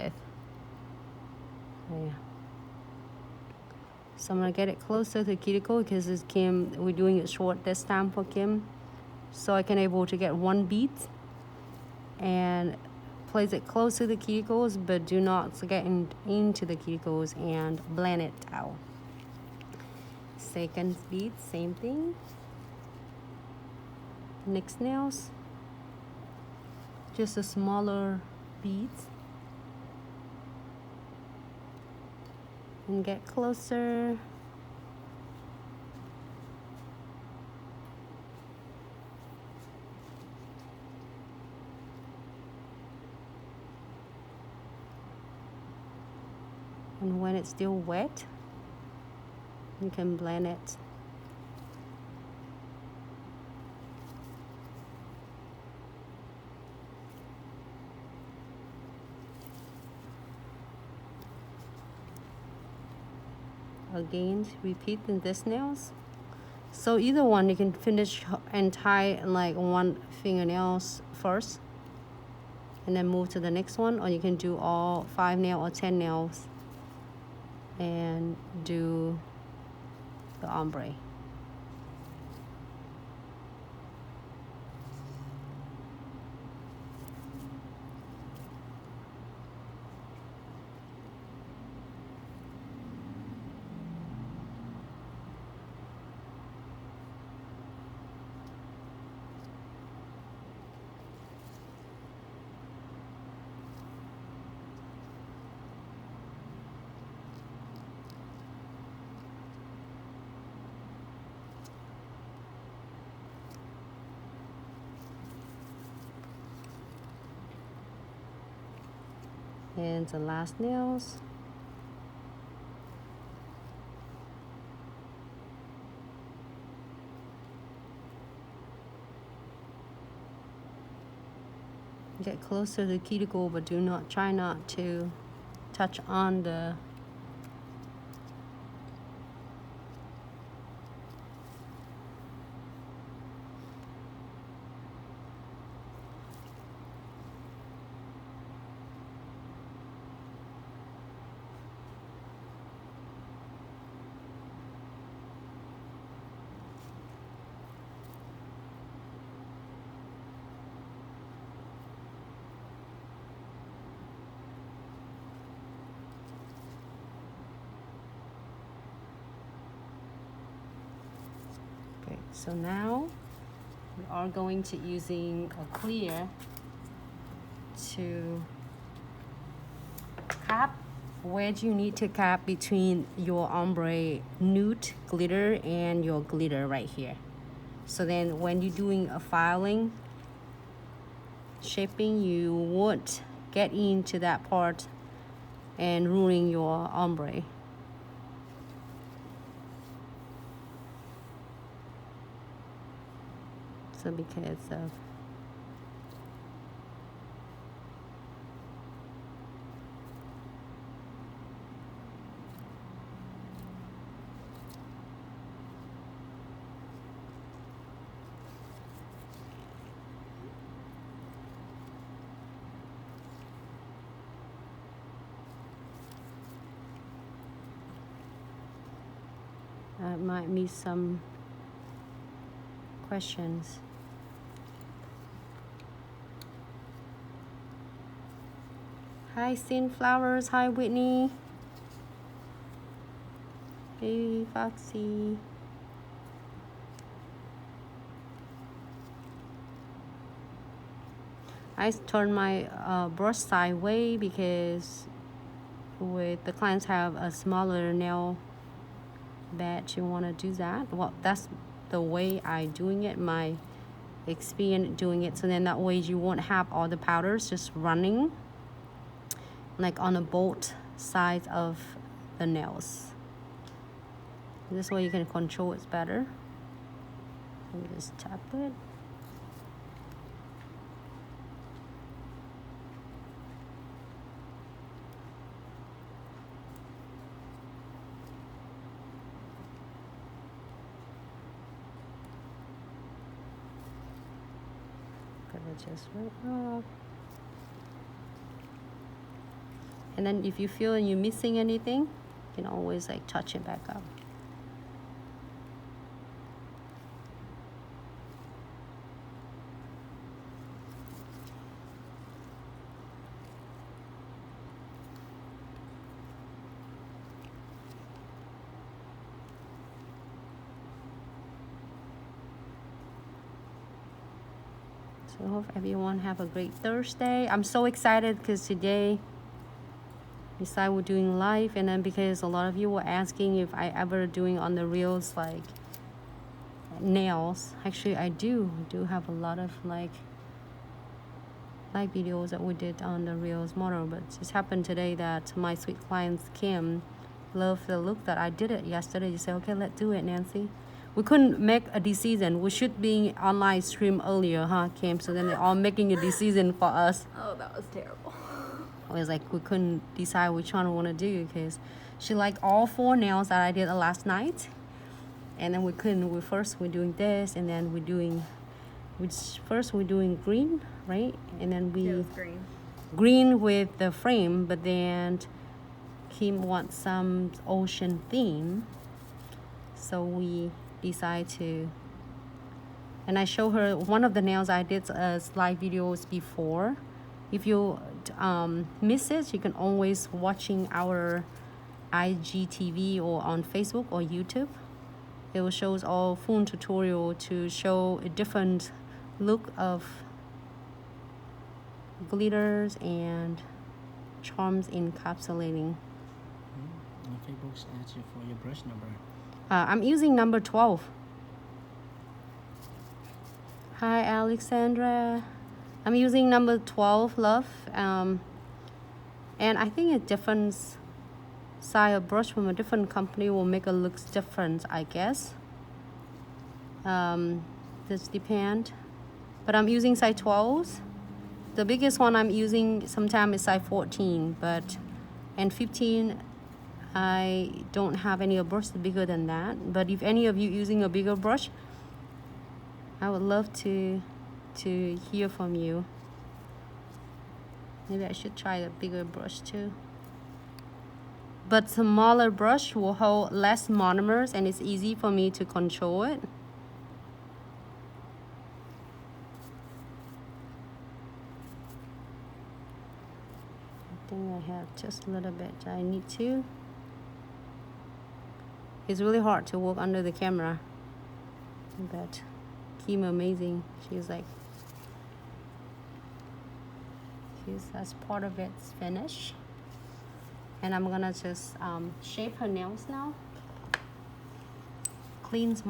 with. Yeah. So I'm gonna get it closer to the cuticle because it's Kim, we're doing it short this time for Kim. So I can able to get one bead and place it close to the cuticles, but do not get into the cuticles and blend it out. Second bead, same thing. Next nails, just a smaller beads. And get closer. And when it's still wet, you can blend it. Again, repeat in this nails. So either one, you can finish and tie like one fingernails first and then move to the next one, or you can do all 5 nails or 10 nails and do the ombre. And the last nails. Get closer to the cuticle, but do not try not to touch on the Okay, so now we are going to using a clear to cap where you need to cap between your ombre nude glitter and your glitter right here. So then when you're doing a filing, shaping, you won't get into that part and ruining your ombre. So because of might miss some questions. Hi, Flowers. Hi, Whitney. Baby Foxy. I turn my brush sideways because with the clients have a smaller nail bed, you want to do that. Well, that's the way I doing it, my experience doing it. So then that way you won't have all the powders just running like on the both sides of the nails. This way you can control it better. Let me just tap it. Gonna just right off. And then if you feel you're missing anything, you can always like touch it back up. So I hope everyone have a great Thursday. I'm so excited because today, besides we're doing live, and then because a lot of you were asking if I ever doing on the reels like nails. Actually, I do have a lot of like videos that we did on the reels model, but it just happened today that my sweet clients Kim loved the look that I did it yesterday. You said, okay, let's do it, Nancy. We couldn't make a decision. We should be online stream earlier, huh, Kim? So then they're all making a decision for us. Oh, that was terrible. I was like, we couldn't decide which one we want to do because she liked all 4 nails that I did last night. And then we couldn't. We're doing this, and then we're doing green, right? And then It was green. Green with the frame, but then Kim wants some ocean theme. So we decide to, and I show her one of the nails I did live videos before. If you miss it, you can always watching our IGTV or on Facebook or YouTube. It will show all full tutorial to show a different look of glitters and charms encapsulating. Facebook asks you for your brush number. I'm using number 12. Hi, Alexandra. I'm using number 12, love. And I think a different size of brush from a different company will make it look different, I guess. This depend. But I'm using size 12. The biggest one I'm using sometimes is size 14, and 15, I don't have any brush bigger than that. But if any of you using a bigger brush, I would love to hear from you. Maybe I should try a bigger brush too. But smaller brush will hold less monomers and it's easy for me to control it. I think I have just a little bit I need to. It's really hard to work under the camera, but Kim amazing. She's like, that's part of it's finished. And I'm gonna just shape her nails now. Clean